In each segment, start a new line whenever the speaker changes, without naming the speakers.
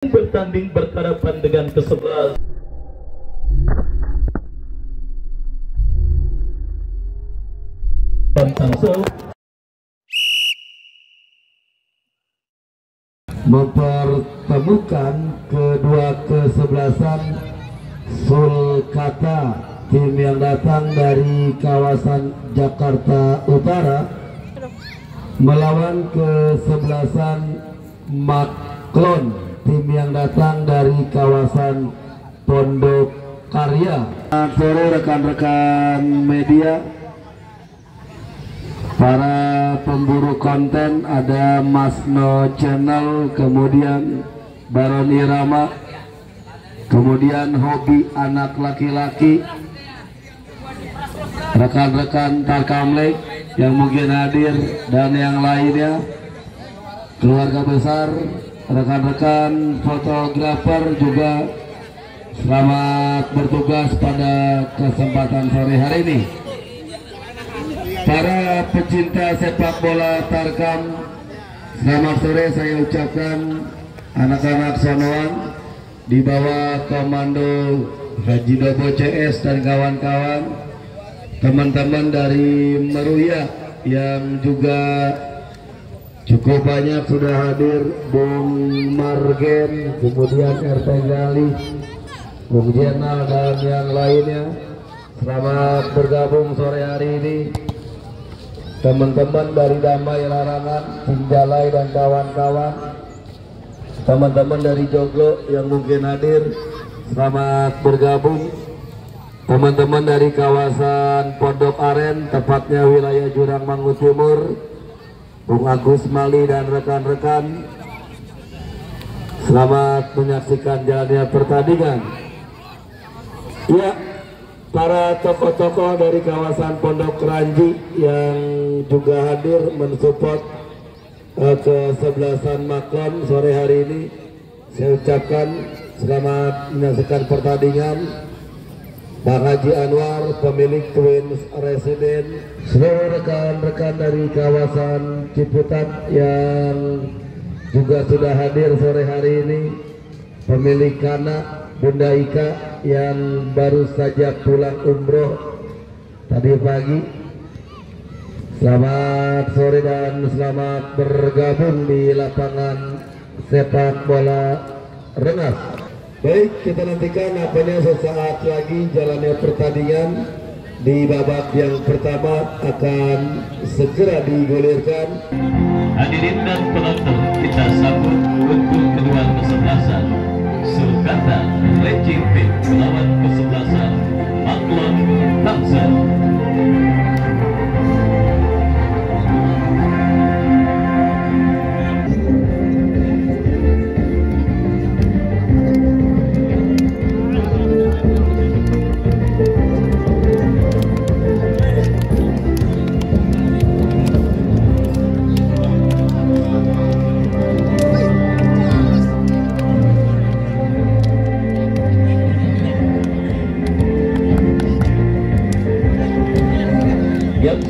bertanding berhadapan dengan ke-11 Tangsel
mempertemukan kedua kesebelasan Sulkata, tim yang datang dari kawasan Jakarta Utara, melawan kesebelasan Maklon, tim yang datang dari kawasan Pondok Karya. Selamat sore rekan-rekan media, para pemburu konten, ada Masno Channel, kemudian Baron Irama, kemudian Hobi Anak Laki-Laki, rekan-rekan Tarkamlek yang mungkin hadir, dan yang lainnya, keluarga besar, rekan-rekan fotografer juga selamat bertugas pada kesempatan sore hari ini. Para pecinta sepak bola Tarkam, selamat sore saya ucapkan. Anak-anak Sonoan di bawah komando Haji Dobo CS dan kawan-kawan, teman-teman dari Meruya yang juga cukup banyak sudah hadir, Bung Margen, kemudian RT Gali, Bung Jenal, dan yang lainnya. Selamat bergabung sore hari ini. Teman-teman dari Damai Larangan, Cinjalai dan kawan-kawan, teman-teman dari Joglo yang mungkin hadir, selamat bergabung. Teman-teman dari kawasan Pondok Aren, tepatnya wilayah Jurang Mangu Timur, Bung Agus Mali dan rekan-rekan, selamat menyaksikan jalannya pertandingan. Ya, para tokoh-tokoh dari kawasan Pondok Keranji yang juga hadir mensupport kesebelasan Maklon sore hari ini, saya ucapkan selamat menyaksikan pertandingan. Bang Haji Anwar, pemilik Twins Resident, seluruh rekan-rekan dari kawasan Ciputat yang juga sudah hadir sore hari ini, pemilik Kana, Bunda Ika yang baru saja pulang umroh tadi pagi, selamat sore dan selamat bergabung di lapangan sepak bola Rengas. Baik, kita nantikan apanya sesaat lagi jalannya pertandingan. Di babak yang pertama akan segera digulirkan.
Hadirin dan penonton, kita sambut untuk kedua kesebelasan Sulkata Racing Team melawan kesebelasan Maklon Tangsel.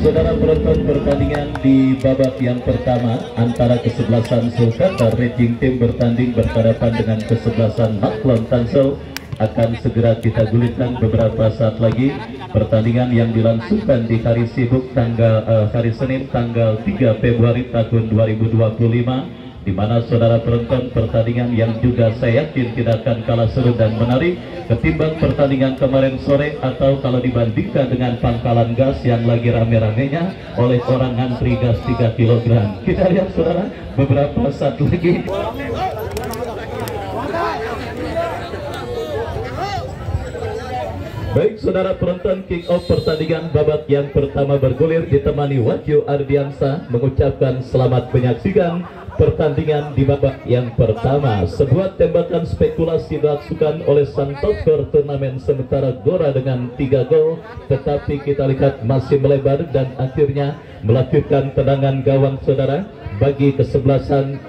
Saudara penonton, pertandingan di babak yang pertama antara kesebelasan Sulkata Racing Team bertanding berhadapan dengan kesebelasan Maklon Tangsel akan segera kita gulirkan beberapa saat lagi. Pertandingan yang dilangsungkan di hari sibuk hari Senin tanggal 3 Februari tahun 2025, di mana saudara penonton, pertandingan yang juga saya yakin tidak akan kalah seru dan menarik ketimbang pertandingan kemarin sore, atau kalau dibandingkan dengan pangkalan gas yang lagi rame-ramenya oleh orang ngantri gas 3 kg. Kita lihat saudara beberapa saat lagi. Baik saudara penonton, kick off pertandingan babak yang pertama bergulir ditemani Wahyu Ardiansa mengucapkan selamat menyaksikan pertandingan di babak yang pertama. Sebuah tembakan spekulasi dilakukan oleh sang topskor turnamen sementara Gora dengan 3 gol, tetapi kita lihat masih melebar dan akhirnya melakukan tendangan gawang saudara bagi kesebelasan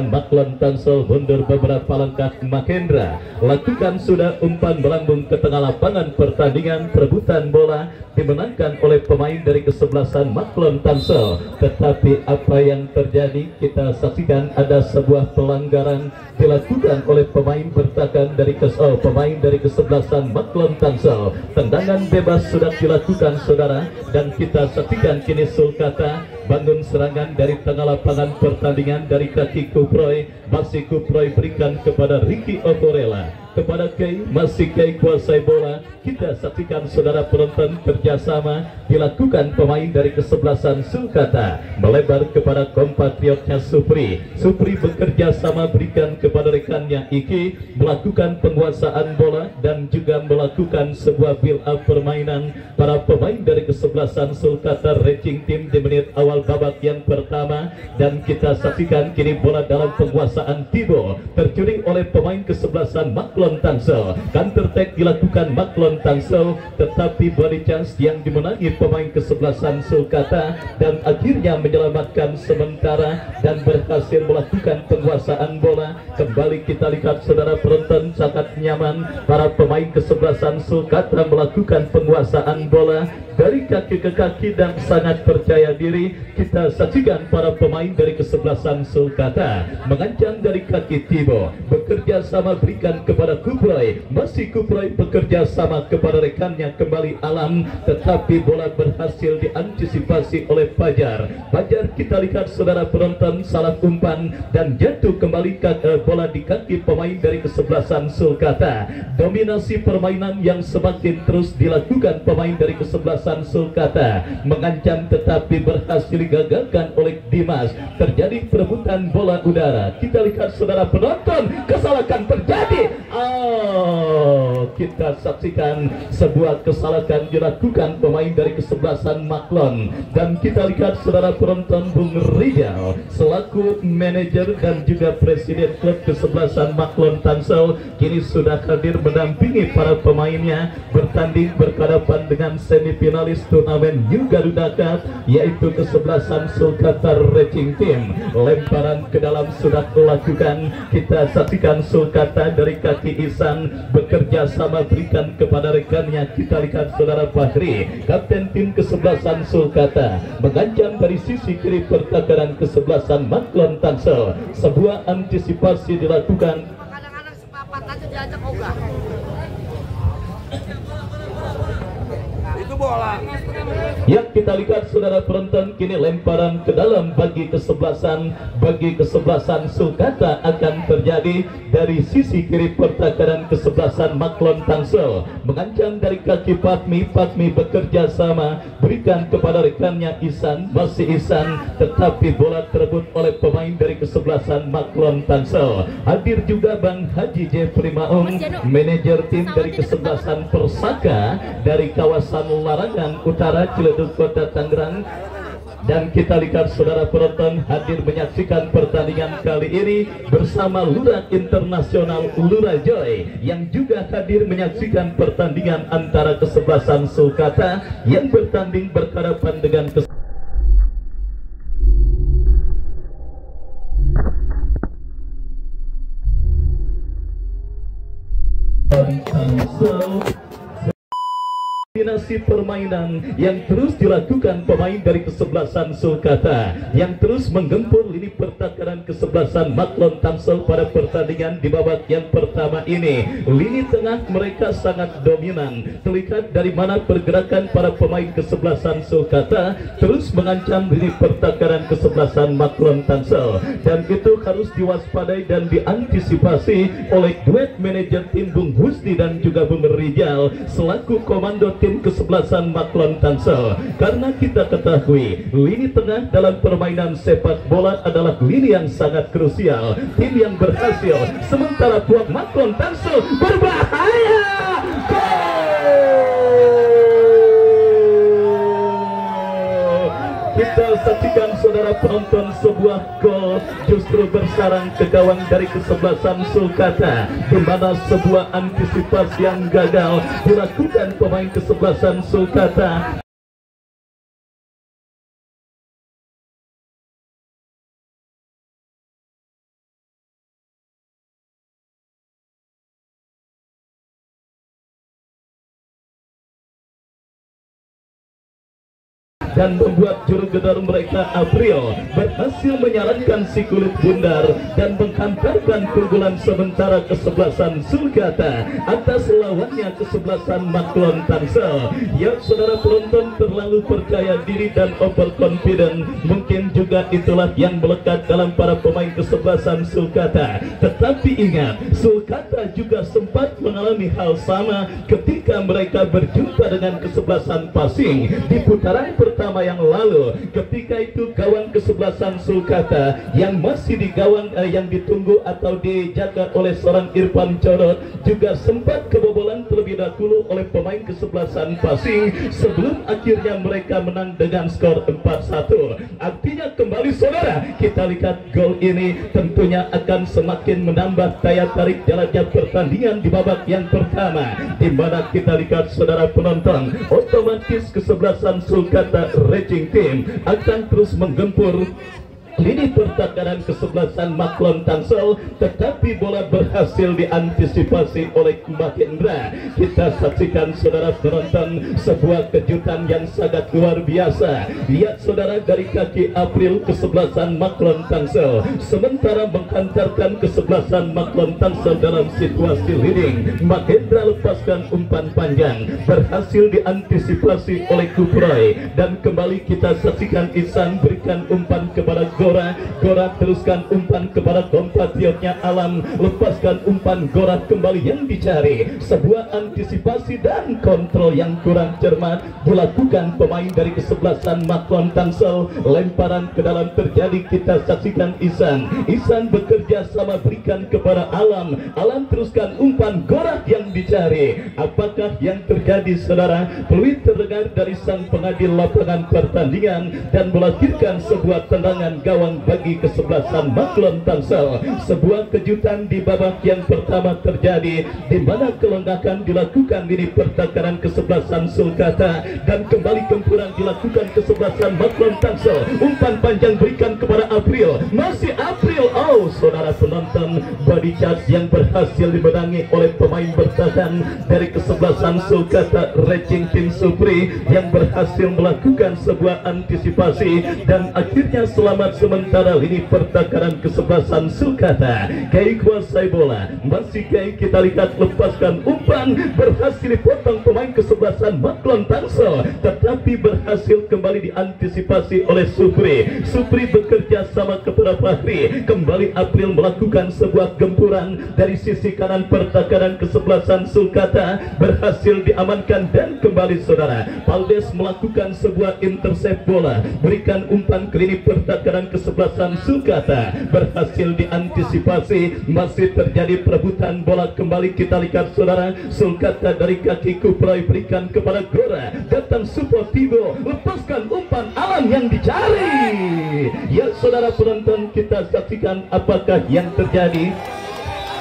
Maklon Tangsel mundur beberapa langkah. Makendra lakukan sudah umpan melambung ke tengah lapangan. Pertandingan perebutan bola dimenangkan oleh pemain dari kesebelasan Maklon Tangsel, tetapi apa yang terjadi? kita saksikan ada sebuah pelanggaran dilakukan oleh pemain bertahan dari pemain dari kesebelasan Maklon Tangsel. Tendangan bebas sudah dilakukan saudara, dan kita saksikan kini Sulkata bangun serangan dari tengah lapangan pertandingan dari kaki Kuproy. Masih Kuproy berikan kepada Ricky Okorela, kepada Kei, masih Kei kuasai bola. Kita saksikan saudara penonton, kerjasama dilakukan pemain dari kesebelasan Sulkata melebar kepada kompatriotnya Supri. Supri bekerja sama berikan kepada rekannya Iki, melakukan penguasaan bola dan juga melakukan sebuah build up permainan para pemain dari kesebelasan Sulkata Racing Team di menit awal babak yang pertama. Dan kita saksikan kini bola dalam penguasaan Tibo tercuri oleh pemain kesebelasan Maklon Tangsel. Counter attack dilakukan Maklon Tangsel, tetapi body chance yang dimenangi pemain kesebelasan Sulkata dan akhirnya menyelamatkan sementara dan berhasil melakukan penguasaan bola. Kembali kita lihat saudara penonton, sangat nyaman para pemain kesebelasan Sulkata melakukan penguasaan bola dari kaki ke kaki dan sangat percaya diri. Kita saksikan para pemain dari kesebelasan Sulkata mengancam dari kaki Tibo, bekerja sama berikan kepada Kuproy. Masih Kuproy bekerja sama kepada rekannya kembali Alam, tetapi bola berhasil diantisipasi oleh Fajar. Fajar kita lihat saudara penonton salah umpan dan jatuh kembali bola di kaki pemain dari kesebelasan Sulkata. Dominasi permainan yang semakin terus dilakukan pemain dari kesebelasan Sulkata mengancam tetapi berhasil digagalkan oleh Dimas. Terjadi perebutan bola udara. Kita lihat saudara penonton, kesalahan terjadi. Kita saksikan sebuah kesalahan dilakukan pemain dari kesebelasan Maklon, dan kita lihat saudara penonton, Bung Rijal selaku manajer dan juga presiden klub kesebelasan Maklon Tangsel kini sudah hadir mendampingi para pemainnya bertanding berhadapan dengan semifinalis turnamen New Garuda Cup, yaitu kesebelasan Sulkata Racing Team. Lemparan ke dalam sudah dilakukan. Kita saksikan Sulkata dari kaki Isan bekerja sama berikan kepada rekannya. Kita lihat saudara Fahri, kapten tim kesebelasan Sulkata, mengancam dari sisi kiri pertahanan kesebelasan Maklon Tangsel. Sebuah antisipasi dilakukan.
Kadang-kadang sepapat aja diajak ogah. Itu bola.
Yang kita lihat saudara penonton, kini lemparan ke dalam bagi kesebelasan Sulkata akan terjadi dari sisi kiri pertahanan kesebelasan Maklon Tangsel, mengancam dari kaki Fatmi. Fatmi bekerja sama berikan kepada rekannya Isan, masih Isan, tetapi bola terebut oleh pemain dari kesebelasan Maklon Tangsel. Hadir juga Bang Haji Jeffrey Maung, manajer tim dari kesebelasan Persaka dari kawasan Larangan Utara, Ciledug, Kota Tangerang. Dan kita lihat saudara penonton hadir menyaksikan pertandingan kali ini bersama Lurah Internasional Lurah Joy yang juga hadir menyaksikan pertandingan antara kesebelasan Sulkata yang bertanding berhadapan dengan kombinasi permainan yang terus dilakukan pemain dari kesebelasan Sulkata yang terus menggempur lini pertahanan kesebelasan Maklon Tangsel pada pertandingan di babak yang pertama ini. Lini tengah mereka sangat dominan. Terlihat dari mana pergerakan para pemain kesebelasan Sulkata terus mengancam lini pertahanan kesebelasan Maklon Tangsel, dan itu harus diwaspadai dan diantisipasi oleh duet manajer tim Bung Husni dan juga Bung Rijal selaku komando tim kesebelasan Maklon Tangsel. Karena kita ketahui lini tengah dalam permainan sepak bola adalah lini yang sangat krusial. Tim yang berhasil, sementara buat Maklon Tangsel berbahaya. Kita saksikan saudara penonton, sebuah gol justru bersarang ke gawang dari kesebelasan Sulkata, di mana sebuah antisipasi yang gagal dilakukan pemain kesebelasan Sulkata. dan membuat juru gedor mereka April berhasil menyarankan si kulit bundar dan menghantarkan keunggulan sementara kesebelasan Sulkata atas lawannya kesebelasan Maklon Tangsel. Ya saudara penonton, terlalu percaya diri dan overconfident mungkin juga itulah yang melekat dalam para pemain kesebelasan Sulkata. Tetapi ingat, Sulkata juga sempat mengalami hal sama ketika mereka berjumpa dengan kesebelasan Pasing di putaran pertama yang lalu. Ketika itu gawang kesebelasan Sulkata yang masih di gawang yang ditunggu atau dijaga oleh seorang Irfan Corot juga sempat kebobolan terlebih dahulu oleh pemain kesebelasan Pasing sebelum akhirnya mereka menang dengan skor 4-1. Artinya kembali saudara, kita lihat gol ini tentunya akan semakin menambah daya tarik jalannya pertandingan di babak yang pertama, di mana kita lihat saudara penonton, otomatis kesebelasan Sulkata Racing Team akan terus menggempur lini pertahanan kesebelasan Maklon Tangsel, tetapi bola berhasil diantisipasi oleh Mahendra. Kita saksikan saudara penonton sebuah kejutan yang sangat luar biasa. Lihat saudara, dari kaki April kesebelasan Maklon Tangsel sementara menghantarkan kesebelasan Maklon Tangsel dalam situasi leading. Mahendra lepaskan umpan panjang, berhasil diantisipasi oleh Kuproy, dan kembali kita saksikan Ihsan berikan umpan kepada Gora teruskan umpan kepada kompatriotnya Alam, lepaskan umpan Gora kembali yang dicari. Sebuah antisipasi dan kontrol yang kurang cermat dilakukan pemain dari kesebelasan Maklon Tangsel. Lemparan ke dalam terjadi, kita saksikan Ihsan bekerja sama berikan kepada Alam teruskan umpan Gora yang dicari. Apakah yang terjadi saudara? Peluit terdengar dari sang pengadil lapangan pertandingan dan melahirkan sebuah tendangan gawang bagi kesebelasan Maklon Tangsel. Sebuah kejutan di babak yang pertama terjadi, di mana kelengkapan dilakukan lini pertahanan kesebelasan Sulkata dan kembali gempuran dilakukan kesebelasan Maklon Tangsel. Umpan panjang berikan kepada April, masih April. Oh saudara penonton, body charge yang berhasil dimenangi oleh pemain bertahan dari kesebelasan Sulkata Racing Team Supri yang berhasil melakukan sebuah antisipasi dan akhirnya selamat sementara lini pertahanan kesebelasan Sulkata. Kai kuasai bola, masih Kai kita lihat lepaskan umpan, berhasil dipotong pemain kesebelasan Maklon Tangsel, tetapi berhasil kembali diantisipasi oleh Supri bekerja sama kepada Fahri. Kembali April melakukan sebuah gempuran dari sisi kanan pertahanan kesebelasan Sulkata, berhasil diamankan dan kembali saudara Paldes melakukan sebuah intercept bola, berikan umpan ke lini pertahanan kesebelasan Sulkata, berhasil diantisipasi. Masih terjadi perebutan bola, kembali kita lihat saudara Sulkata dari kaki Kuproy berikan kepada Gora, datang Supotibo, lepaskan umpan Alam yang dicari. Ya saudara penonton, kita saksikan apakah yang terjadi.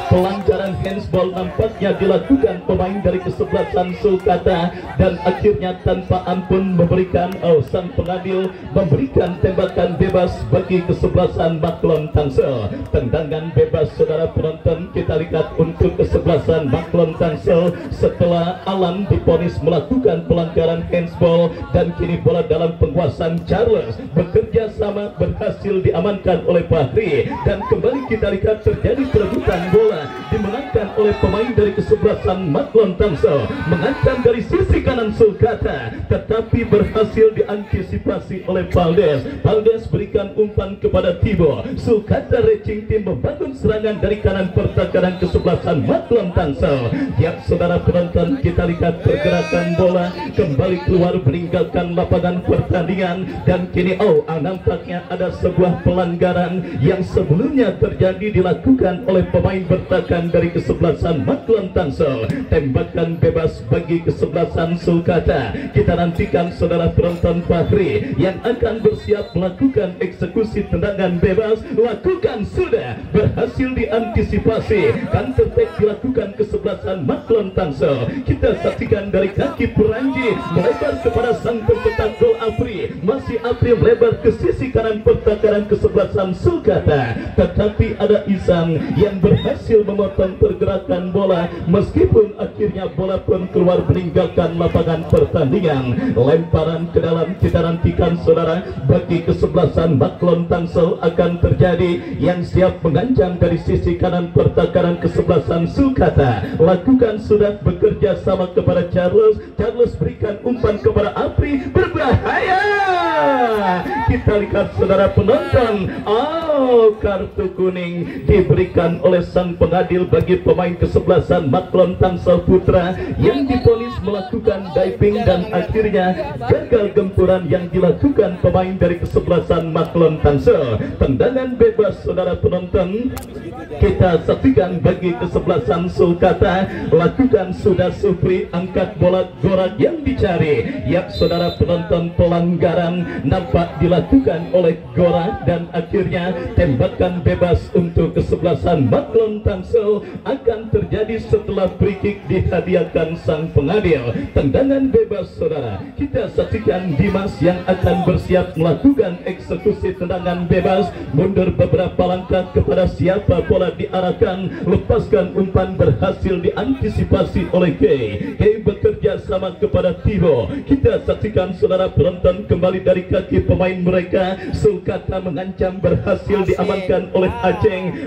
Pelanggaran handsball nampaknya dilakukan pemain dari kesebelasan Sulkata dan akhirnya tanpa ampun memberikan sang pengadil memberikan tembakan bebas bagi kesebelasan Maklon Tangsel. Tendangan bebas saudara penonton, kita lihat untuk kesebelasan Maklon Tangsel setelah Alam diponis melakukan pelanggaran handsball dan kini bola dalam penguasaan Charles, bekerja sama berhasil diamankan oleh Fahri dan kembali kita lihat terjadi perebutan bola dimenangkan oleh pemain dari kesebelasan Maklon Tangsel, mengancam dari sisi kanan Sulkata, tetapi berhasil diantisipasi oleh Paldes berikan umpan kepada Tibo. Sulkata Racing Team membangun serangan dari kanan pertahanan kesebelasan Maklon Tangsel. Ya saudara penonton, kita lihat pergerakan bola kembali keluar meninggalkan lapangan pertandingan dan kini nampaknya ada sebuah pelanggaran yang sebelumnya terjadi dilakukan oleh pemain bertahan dari kesebelasan Maklon Tangsel. Tembakan bebas bagi kesebelasan Sulkata. Kita nantikan saudara penonton Fahri yang akan bersiap melakukan eksekusi tendangan bebas. Lakukan sudah, berhasil diantisipasi. Counter attack dilakukan kesebelasan Maklon Tangsel. Kita saksikan dari kaki Puranji melebar kepada sang pencetak gol Apri. Masih Apri melebar ke sisi kanan pertahanan kesebelasan Sulkata, tetapi ada Ihsan yang berhasil memotong pergerakan mengembalakan bola meskipun akhirnya bola pun keluar meninggalkan lapangan pertandingan. Lemparan ke dalam kita nantikan saudara bagi kesebelasan Maklon Tangsel akan terjadi, yang siap mengancam dari sisi kanan pertakaran kesebelasan Sulkata. Lakukan sudah bekerja sama kepada Charles berikan umpan kepada Apri, berbahaya. Kita lihat saudara penonton, kartu kuning diberikan oleh sang pengadil bagi pemain kesebelasan Maklon Tangsel Putra yang divonis melakukan diving dan akhirnya gagal gempuran yang dilakukan pemain dari kesebelasan Maklon Tangsel. Tendangan bebas saudara penonton kita saksikan bagi kesebelasan Sulkata. Lakukan sudah Supri, angkat bola Gorak yang dicari. Ya saudara penonton, pelanggaran nampak dilakukan oleh Gorak dan akhirnya tembakan bebas untuk kesebelasan Maklon Tangsel akan terjadi setelah free kick dihadiahkan sang pengadil. Tendangan bebas saudara kita saksikan Dimas yang akan bersiap melakukan eksekusi tendangan bebas, mundur beberapa langkah kepada siapa bola diarahkan, lepaskan umpan berhasil diantisipasi oleh Kay bekerja sama kepada Tibo. Kita saksikan saudara penonton kembali dari kaki pemain mereka. Sulkata mengancam berhasil diamankan oleh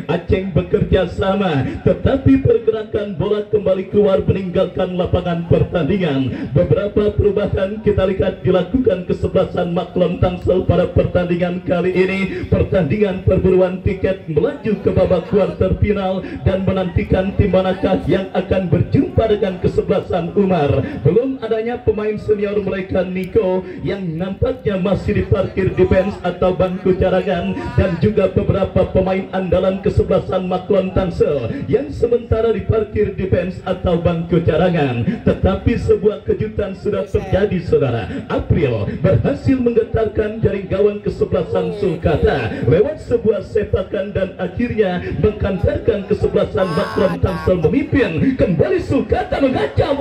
Aceng bekerja sama, tetapi pergerakan bola kembali keluar meninggalkan lapangan pertandingan. Beberapa perubahan kita lihat dilakukan kesebelasan Maklon Tangsel pada pertandingan kali ini. Pertandingan perburuan tiket melaju ke babak kuarter final dan menantikan tim manakah yang akan berjumpa dengan kesebelasan Umar. Belum adanya pemain senior mereka Niko yang nampaknya masih diparkir di bench atau bangku cadangan, dan juga beberapa pemain andalan kesebelasan Maklon Tangsel yang sementara diparkir di bench atau bangku cadangan. Tetapi sebuah kejutan sudah terjadi saudara. April berhasil menggetarkan jaring gawang kesebelasan Sulkata lewat sebuah sepakan dan akhirnya mengkantarkan kesebelasan Maklon Tangsel memimpin. Kembali Sulkata mengancam.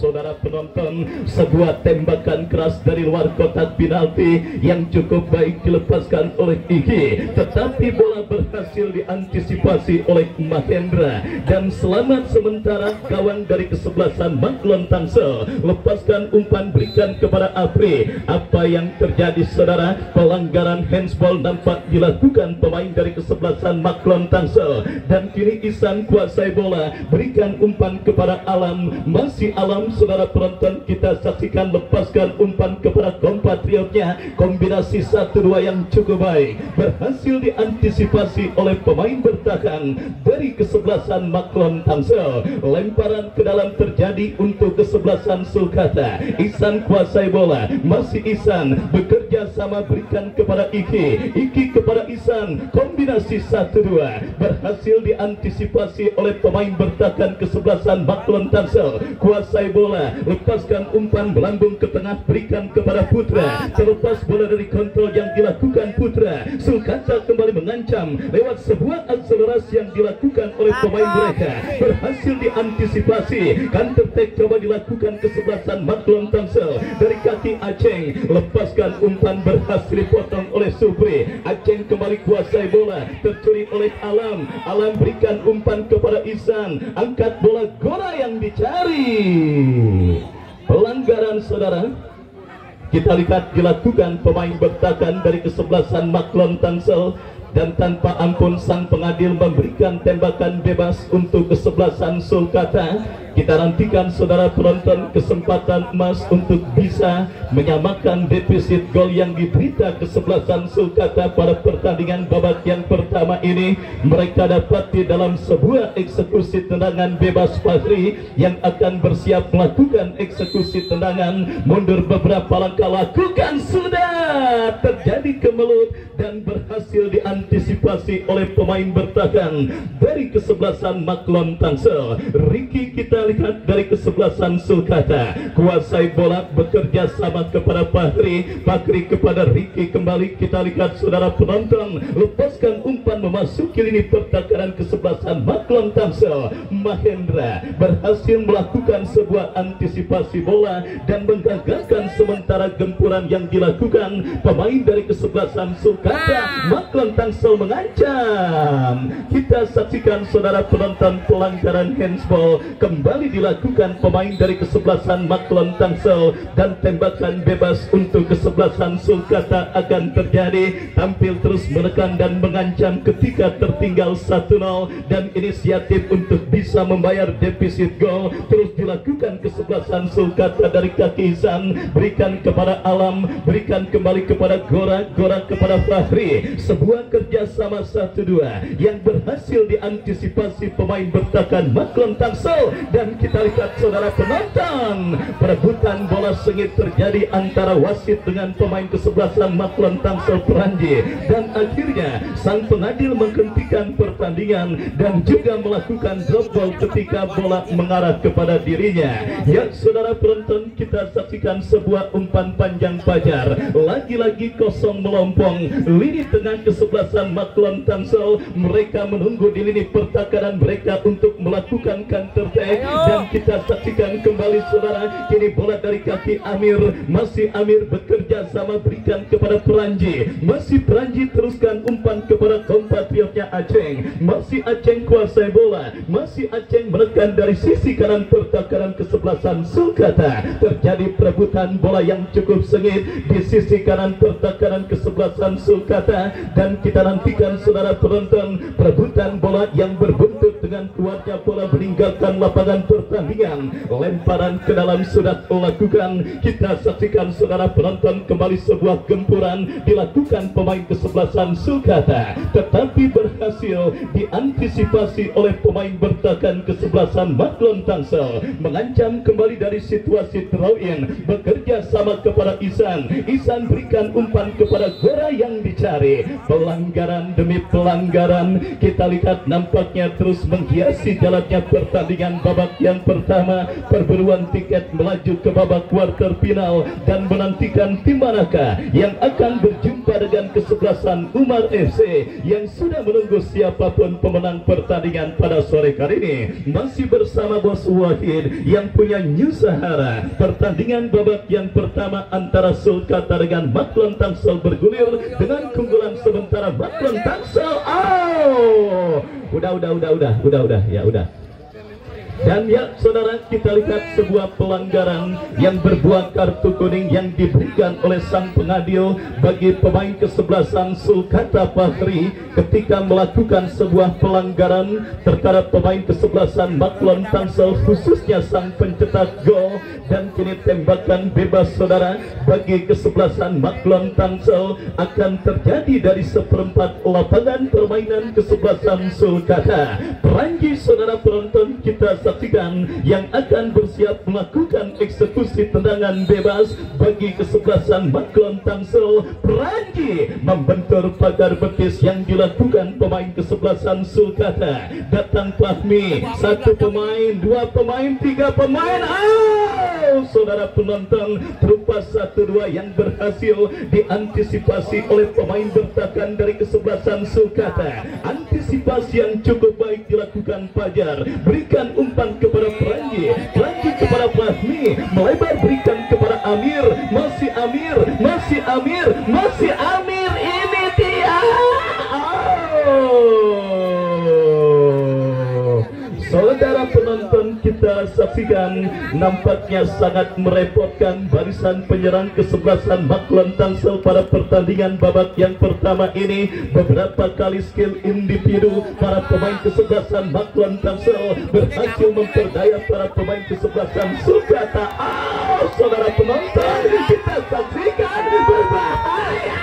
Saudara penonton, sebuah tembakan keras dari luar kotak penalti yang cukup baik dilepaskan oleh Iki, tetapi bola berhasil diantisipasi oleh Mahendra dan selamat sementara gawang dari kesebelasan Maklon Tangsel. Lepaskan umpan berikan kepada Apri. Apa yang terjadi saudara? Pelanggaran handsball nampak dilakukan pemain dari kesebelasan Maklon Tangsel dan kini Isan kuasai bola, berikan umpan kepada Alam. Masih Alam saudara penonton kita saksikan lepaskan umpan kepada kompatriotnya. Kombinasi 1-2 yang cukup baik berhasil diantisipasi oleh pemain bertahan dari kesebelasan Maklon Tangsel. Lemparan ke dalam terjadi untuk kesebelasan Sulkata. Isan kuasai bola, masih Isan bekerja sama berikan kepada Iki kepada Isan. Kombinasi 1-2 berhasil diantisipasi oleh pemain bertahan kesebelasan Maklon Tangsel. Kuasai bola, lepaskan umpan melambung ke tengah berikan kepada Putra. Terlepas bola dari kontrol yang dilakukan Putra. Sulkata kembali mengancam lewat sebuah akselerasi yang dilakukan oleh pemain mereka. Berhasil diantisipasi. Counter attack coba dilakukan kesebelasan Maklon Tangsel dari kaki Aceng. Lepaskan umpan berhasil dipotong oleh Supri. Aceng kembali kuasai bola, tercuri oleh Alam. Alam berikan umpan kepada Isan. Angkat bola Gora yang dicari. Pelanggaran saudara kita lihat dilakukan pemain bertahan dari kesebelasan Maklon Tangsel dan tanpa ampun sang pengadil memberikan tembakan bebas untuk kesebelasan Sulkata. Kita nantikan saudara penonton kesempatan emas untuk bisa menyamakan defisit gol yang diderita kesebelasan Sulkata pada pertandingan babak yang pertama ini. Mereka dapati dalam sebuah eksekusi tendangan bebas Fahri yang akan bersiap melakukan eksekusi tendangan. Mundur beberapa langkah, lakukan sudah terjadi kemelut dan berhasil diantisipasi oleh pemain bertahan dari kesebelasan Maklon Tangsel. Ricky kita lihat dari kesebelasan Sulkata, kuasai bola bekerja sama kepada Fahri kepada Ricky. Kembali kita lihat saudara penonton, lepaskan umpan memasuki lini pertahanan kesebelasan Maklon Tangsel. Mahendra berhasil melakukan sebuah antisipasi bola dan menggagalkan sementara gempuran yang dilakukan pemain dari kesebelasan Sulkata. Maklon Tangsel mengancam. Kita saksikan saudara penonton, pelanggaran handsball kembali dilakukan pemain dari kesebelasan Maklon Tangsel dan tembakan bebas untuk kesebelasan Sulkata akan terjadi. Tampil terus menekan dan mengancam ketika tertinggal 1-0 dan inisiatif untuk bisa membayar defisit gol terus dilakukan kesebelasan Sulkata dari kaki Ihsan, berikan kepada Alam, berikan kembali kepada Gora kepada Fahri. Sebuah kerjasama 1-2 yang berhasil diantisipasi pemain bertahan Maklon Tangsel dan kita lihat saudara penonton, perebutan bola sengit terjadi antara wasit dengan pemain kesebelasan Maklon Tangsel Peranji dan akhirnya sang pengadil menghentikan pertandingan dan juga melakukan drop ball ketika bola mengarah kepada dirinya. Ya saudara penonton, kita saksikan sebuah umpan panjang Fajar, lagi-lagi kosong melompong lini tengah kesebelasan Maklon Tangsel. Mereka menunggu di lini pertahanan mereka untuk melakukan counter attack dan kita saksikan kembali saudara, kini bola dari kaki Amir, masih Amir bekerja sama berikan kepada Peranji, masih Peranji teruskan umpan kepada kompatriotnya Aceng, masih Aceng kuasai bola, masih Aceng menekan dari sisi kanan pertahanan kesebelasan Sulkata. Terjadi perebutan bola yang cukup sengit di sisi kanan pertahanan kesebelasan Sulkata dan kita nantikan saudara penonton, perebutan bola yang berbuntut dengan kuatnya bola meninggalkan lapangan pertandingan. Lemparan ke dalam sudah dilakukan. Kita saksikan saudara penonton, kembali sebuah gempuran dilakukan pemain kesebelasan Sulkata tetapi berhasil diantisipasi oleh pemain bertahan kesebelasan Maklon Tangsel. Mengancam kembali dari situasi throw-in, bekerja sama kepada Ihsan berikan umpan kepada Gora yang dicari. Pelanggaran demi pelanggaran kita lihat nampaknya terus menghiasi jalannya pertandingan babak yang pertama. Perburuan tiket melaju ke babak quarter final dan menantikan tim manakah yang akan berjumpa dengan kesebelasan Umar FC yang sudah menunggu siapapun pemenang pertandingan pada sore kali ini. Masih bersama Bos Wahid yang punya New Sahara. Pertandingan babak yang pertama antara Sulkata dengan Maklon Tangsel bergulir dengan keunggulan sementara Maklon Tangsel. Udah. Dan ya saudara, kita lihat sebuah pelanggaran yang berbuah kartu kuning yang diberikan oleh sang pengadil bagi pemain kesebelasan Sulkata Fahri ketika melakukan sebuah pelanggaran terhadap pemain kesebelasan Maklon Tangsel, khususnya sang pencetak gol. Dan kini tembakan bebas saudara bagi kesebelasan Maklon Tangsel akan terjadi dari seperempat lapangan permainan kesebelasan Sulkata. Peranji saudara penonton, kita saksikan yang akan bersiap melakukan eksekusi tendangan bebas bagi kesebelasan Maklon Tangsel. Peranji membentur pagar betis yang dilakukan pemain kesebelasan Sulkata. Datang Fahmi, satu pemain, dua pemain, tiga pemain. Saudara penonton, berupa 1-2 yang berhasil diantisipasi oleh pemain bertahan dari kesebelasan Sulkata. Antisipasi yang cukup baik dilakukan Fajar, berikan umpan kepada Peranji kepada Fahmi, melebar berikan kepada Amir, masih Amir, ini dia. Saudara penonton, kita saksikan nampaknya sangat merepotkan barisan penyerang kesebelasan Maklon Tangsel pada pertandingan babak yang pertama ini. Beberapa kali skill individu para pemain kesebelasan Maklon Tangsel berhasil memperdaya para pemain kesebelasan Sulkata. Saudara penonton, kita saksikan berbahaya.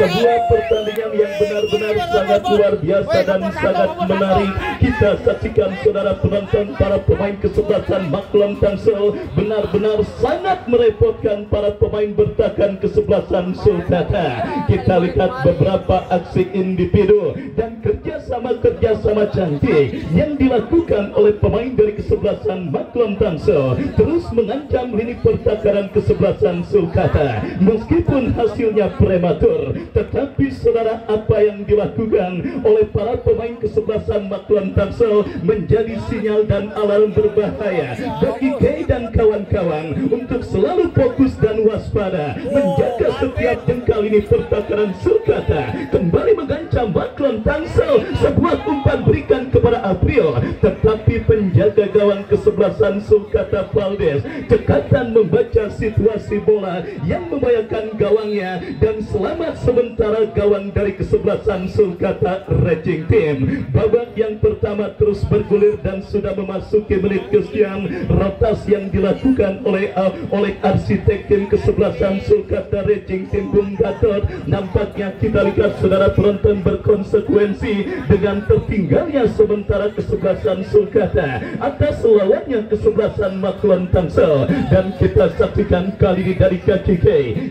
sebuah pertandingan yang benar-benar sangat luar biasa dan sangat menarik. Kita saksikan saudara penonton, para pemain kesebelasan Maklon Tangsel benar-benar sangat merepotkan para pemain bertahan kesebelasan Sulkata. Kita lihat beberapa aksi individu dan kerjasama cantik yang dilakukan oleh pemain dari kesebelasan Maklon Tangsel, terus mengancam lini pertahanan kesebelasan Sulkata. Meskipun hasilnya prematur, tetapi saudara, apa yang dilakukan oleh para pemain kesebelasan Maklon Tangsel menjadi sinyal dan alarm berbahaya bagi Kay dan kawan-kawan untuk selalu fokus dan waspada, menjaga setiap jengkal ini pertahanan Sulkata. Kembali mengancam Maklon Tangsel, sebuah umpan berikan kepada April, tetapi penjaga gawang kesebelasan Sulkata Valdes cekatan membaca situasi bola yang membahayakan gawangnya, dan selamat sementara gawang dari kesebelasan Sulkata Racing Team. Babak yang pertama terus bergulir dan sudah memasuki menit kesekian. Rotasi yang dilakukan oleh arsitek tim kesebelasan Sulkata Racing Team Bung Gatot, nampaknya kita lihat saudara penonton berkonsekuensi dengan tertinggalnya sementara kesebelasan Sulkata atas lawannya kesebelasan Maklon Tangsel. Dan kita saksikan kali ini dari kaki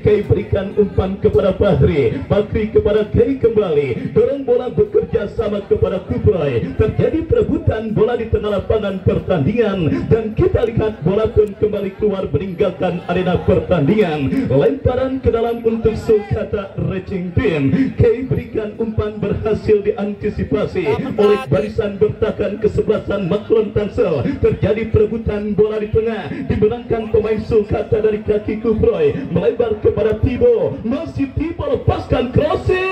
Kay berikan umpan kepada Bakri kepada Kay, kembali dorong bola bekerja sama kepada Kuproy. Terjadi perebutan bola di tengah lapangan pertandingan dan kita lihat bola pun kembali keluar meninggalkan arena pertandingan. Lemparan ke dalam untuk Sulkata Racing Team. Kay berikan umpan berhasil diantisipasi oleh barisan bertahan kesebelasan Maklon Tangsel. Terjadi perebutan bola di tengah, dimenangkan pemain Sulkata dari kaki Kuproy, melebar kepada Tibo. Masih Tibo lepaskan crossing.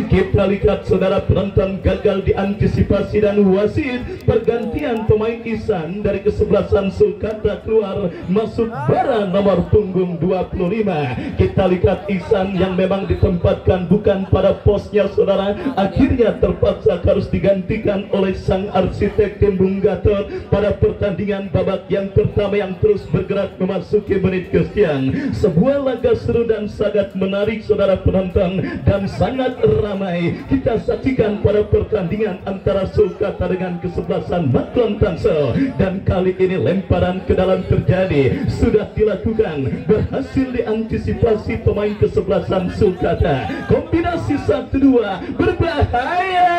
Kita lihat saudara penonton, gagal diantisipasi dan wasit pergantian pemain Ihsan dari kesebelasan Sulkata keluar, masuk Bara nomor punggung 25. Kita lihat Ihsan yang memang ditempatkan bukan pada posnya saudara, akhirnya terpaksa harus digantikan oleh sang arsitek tim Bung Gatot pada pertandingan babak yang pertama yang terus bergerak memasuki menit kesekian. Sebuah laga seru dan sangat menarik saudara penonton dan sangat ramai kita saksikan pada pertandingan antara Sulkata dengan kesebelasan Maklon Tangsel. Dan kali ini lemparan ke dalam terjadi, sudah dilakukan, berhasil diantisipasi pemain kesebelasan Sulkata. Kombinasi 1-2 berbahaya.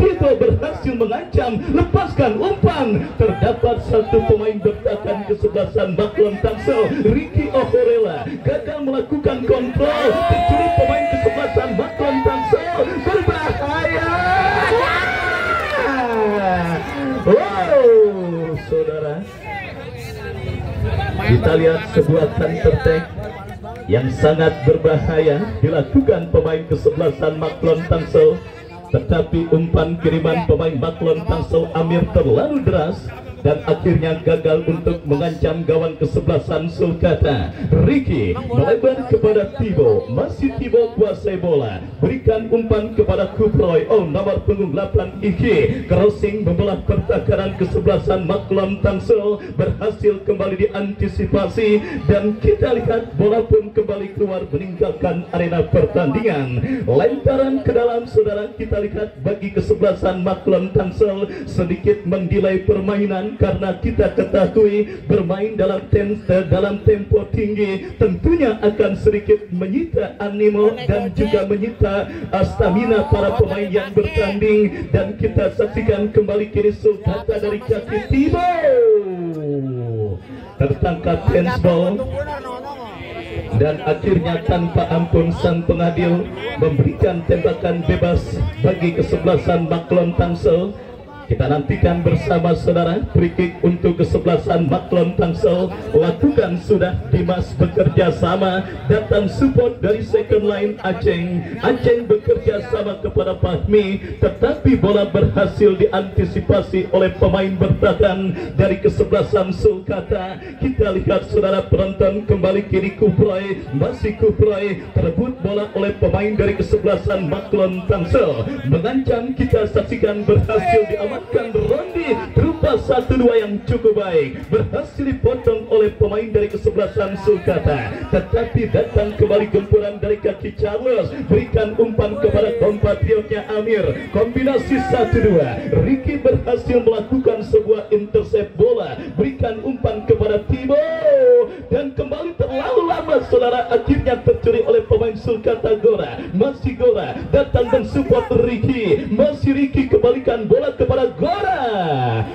Tito berhasil mengancam, lepaskan umpan. Terdapat satu pemain bertahan kesebelasan Maklon Tangsel, Ricky Ohorela, gagal melakukan kontrol. Pencuri pemain kesebelasan Maklon Tangsel, berbahaya. Wow, saudara, kita lihat sebuah counter attack yang sangat berbahaya dilakukan pemain kesebelasan Maklon Tangsel, tetapi umpan kiriman pemain Maklon Tangsel Amir terlalu deras dan akhirnya gagal untuk mengancam gawang kesebelasan Sulkata. Ricky melebar kepada Tibo, masih Tibo kuasai bola, berikan umpan kepada Kuproy. Oh, nomor punggung 8 Iki, crossing membelah pertahanan kesebelasan Maklon Tangsel, berhasil kembali diantisipasi dan kita lihat bola pun kembali keluar meninggalkan arena pertandingan. Lemparan ke dalam saudara, kita lihat bagi kesebelasan Maklon Tangsel sedikit mendelay permainan karena kita ketahui bermain dalam tempo tinggi tentunya akan sedikit menyita animo dan juga menyita stamina para pemain yang bertanding. Dan kita saksikan kembali kini Sulkata dari kaki Tibo, tertangkap handsball dan akhirnya tanpa ampun sang pengadil memberikan tembakan bebas bagi kesebelasan Maklon Tangsel. Kita nantikan bersama saudara, free kick untuk kesebelasan Maklon Tangsel. Lakukan sudah Dimas bekerja sama, datang support dari second line Aceng bekerja sama kepada Fahmi, tetapi bola berhasil diantisipasi oleh pemain bertahan dari kesebelasan Sulkata. Kita lihat saudara penonton, kembali kiri Kuproy, masih Kuproy, terebut bola oleh pemain dari kesebelasan Maklon Tangsel, mengancam. Kita saksikan berhasil diamankan Rondi, berupa lepas 1-2 yang cukup baik, berhasil dipotong oleh pemain dari kesebelasan Sulkata, tetapi datang kembali gempuran dari kaki Charles, berikan umpan kepada kompatriotnya Amir, kombinasi 1-2, Ricky berhasil melakukan sebuah intercept bola, berikan umpan kepada Timo, dan kembali terlalu lama saudara, akhirnya tercuri oleh pemain Sulkata. Gora, masih Gora datang dan support Ricky, masih Ricky kembalikan bola kepada Gora.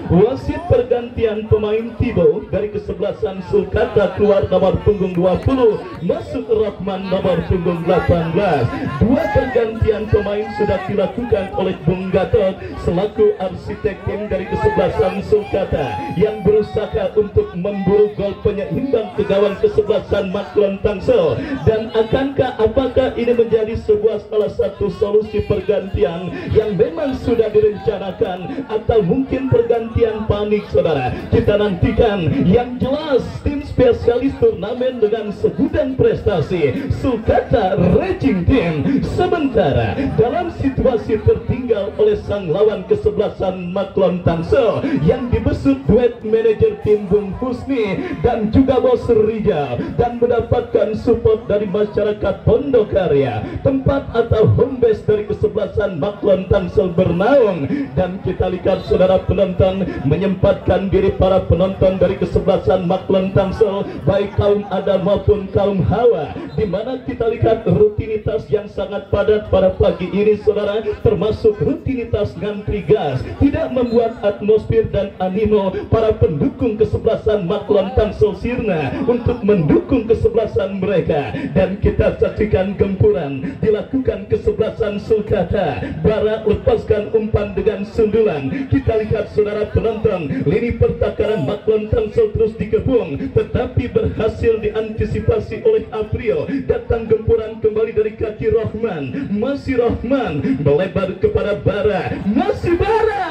Wasit pergantian pemain Tibo dari kesebelasan Sulkata, keluar nomor punggung 20, masuk Rahman nomor punggung 18. Dua pergantian pemain sudah dilakukan oleh Bung Gatot selaku arsitek tim dari kesebelasan Sulkata yang berusaha untuk memburu gol penyeimbang ke gawang kesebelasan Maklon Tangsel. Dan akankah apakah ini menjadi sebuah salah satu solusi pergantian yang memang sudah direncanakan, atau mungkin pergantian panik saudara? Kita nantikan. Yang jelas tim spesialis turnamen dengan segudang prestasi Sulkata Racing Team sementara dalam situasi tertinggal oleh sang lawan kesebelasan Maklon Tangsel yang dibesut duet manajer tim Bung Husni dan juga Bos Rijal, dan mendapatkan support dari masyarakat Pondokarya, tempat atau home base dari kesebelasan Maklon Tangsel bernaung. Dan kita lihat saudara penonton, menyempatkan diri para penonton dari kesebelasan Maklon Tangsel, baik kaum Adam maupun kaum Hawa, di mana kita lihat rutinitas yang sangat padat pada pagi ini saudara, termasuk rutinitas ngantri gas, tidak membuat atmosfer dan animo para pendukung kesebelasan Maklon Tangsel sirna untuk mendukung kesebelasan mereka. Dan kita saksikan gempuran dilakukan kesebelasan Sulkata. Bara lepaskan umpan dengan sundulan. Kita lihat saudara penonton, lini pertakaran Maklon Tangsel terus dikepung, tetapi berhasil diantisipasi oleh April. Datang gempuran kembali dari kaki Rahman, masih Rahman melebar kepada Bara, masih Bara.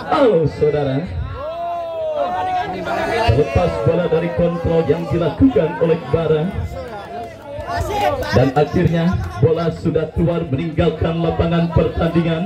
Oh saudara, lepas bola dari kontrol yang dilakukan oleh Bara, dan akhirnya bola sudah keluar meninggalkan lapangan pertandingan.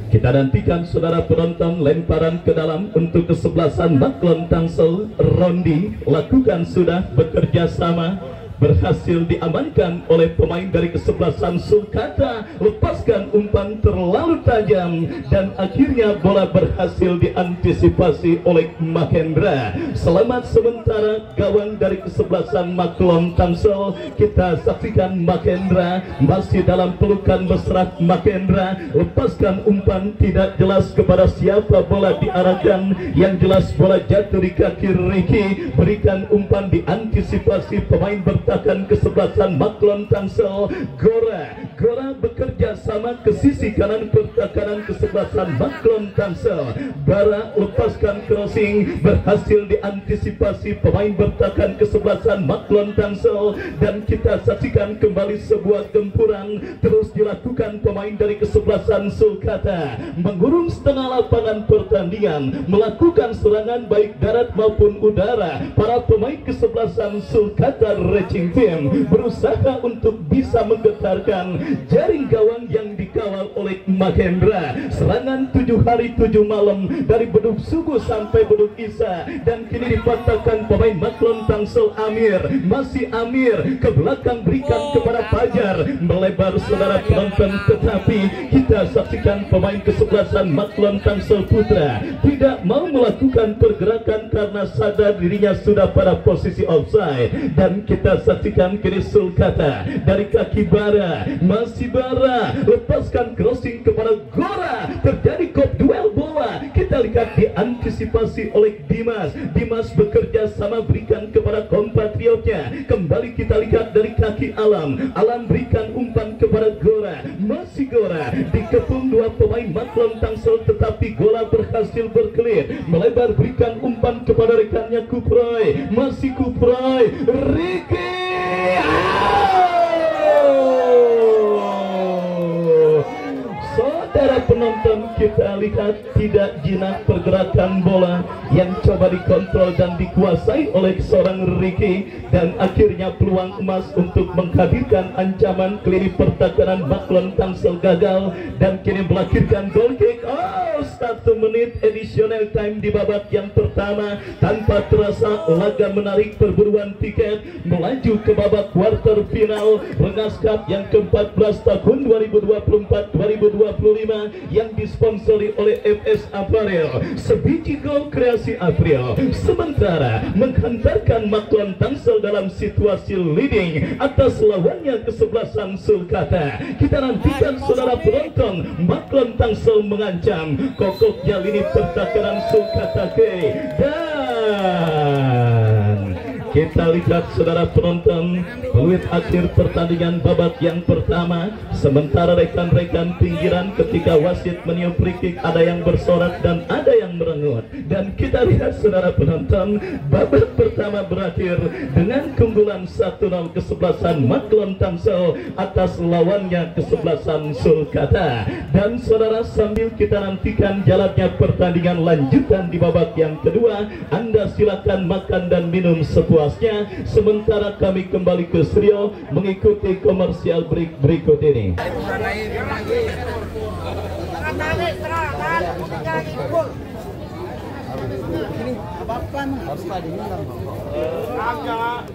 Kita nantikan saudara penonton, lemparan ke dalam untuk kesebelasan Maklon Tangsel. Rondi lakukan sudah bekerja sama, berhasil diamankan oleh pemain dari kesebelasan Sulkata, lepaskan umpan terlalu tajam, dan akhirnya bola berhasil diantisipasi oleh Mahendra. Selamat sementara gawang dari kesebelasan Maklon Tangsel. Kita saksikan Mahendra masih dalam pelukan mesra. Mahendra lepaskan umpan tidak jelas kepada siapa bola diarahkan, yang jelas bola jatuh di kaki Ricky, berikan umpan diantisipasi pemain akan kesebelasan Maklon Tangsel. Gora bekerja sama ke sisi kanan pertahanan kesebelasan Maklon Tangsel. Bara lepaskan crossing, berhasil diantisipasi pemain bertahan kesebelasan Maklon Tangsel. Dan kita saksikan kembali sebuah gempuran terus dilakukan pemain dari kesebelasan Sulkata, mengurung setengah lapangan pertandingan, melakukan serangan baik darat maupun udara. Para pemain kesebelasan Sulkata Racing Team berusaha untuk bisa menggetarkan jaring gawang yang dikawal oleh Mahendra. Serangan 7 hari 7 malam dari beduk subuh sampai beduk isya, dan kini dipatahkan pemain Maklon Tangsel. Amir, masih Amir ke belakang, berikan kepada Fajar, melebar saudara penonton. Tetapi kita saksikan pemain kesebelasan Maklon Tangsel Putra tidak mau melakukan pergerakan karena sadar dirinya sudah pada posisi offside. Dan kita saksikan kini Sulkata dari kaki Bara, masih Bara lepaskan crossing kepada Gora, terjadi kop duel bola. Kita lihat diantisipasi oleh Dimas bekerja sama berikan kepada kompatriotnya. Kembali kita lihat dari kaki Alam berikan umpan kepada Gora, masih Gora dikepung dua pemain Maklon Tangsel, tetapi Gora berhasil berkelir, melebar berikan umpan kepada rekannya Kuproy, masih Kuproy, Ricky. Saudara penonton, kita lihat tidak jinak pergerakan bola yang coba dikontrol dan dikuasai oleh seorang Ricky, dan akhirnya peluang emas untuk menghadirkan ancaman ke lini pertahanan Maklon Tangsel gagal, dan kini melahirkan goal kick. 1 menit additional time di babak yang pertama. Tanpa terasa laga menarik perburuan tiket melaju ke babak quarter final Rengas Cup yang ke-14 tahun 2024-2025 yang disponsori oleh FS Apparel. Sebiji gol kreasi April sementara menghantarkan Maklon Tangsel dalam situasi leading atas lawannya kesebelasan Sulkata. Kita nantikan saudara penonton, Maklon Tangsel mengancam kokoknya lini pertahanan Sulkata dan kita lihat saudara penonton, peluit akhir pertandingan babak yang pertama. Sementara rekan-rekan pinggiran ketika wasit meniup free kick, ada yang bersorak dan ada yang merengut. Dan kita lihat saudara penonton, babak pertama berakhir dengan keunggulan 1-0 kesebelasan Maklon Tangsel atas lawannya kesebelasan Sulkata. Dan saudara, sambil kita nantikan jalannya pertandingan lanjutan di babak yang kedua, Anda silakan makan dan minum sepuasnya, sementara kami kembali ke studio mengikuti komersial break berikut ini.
Agak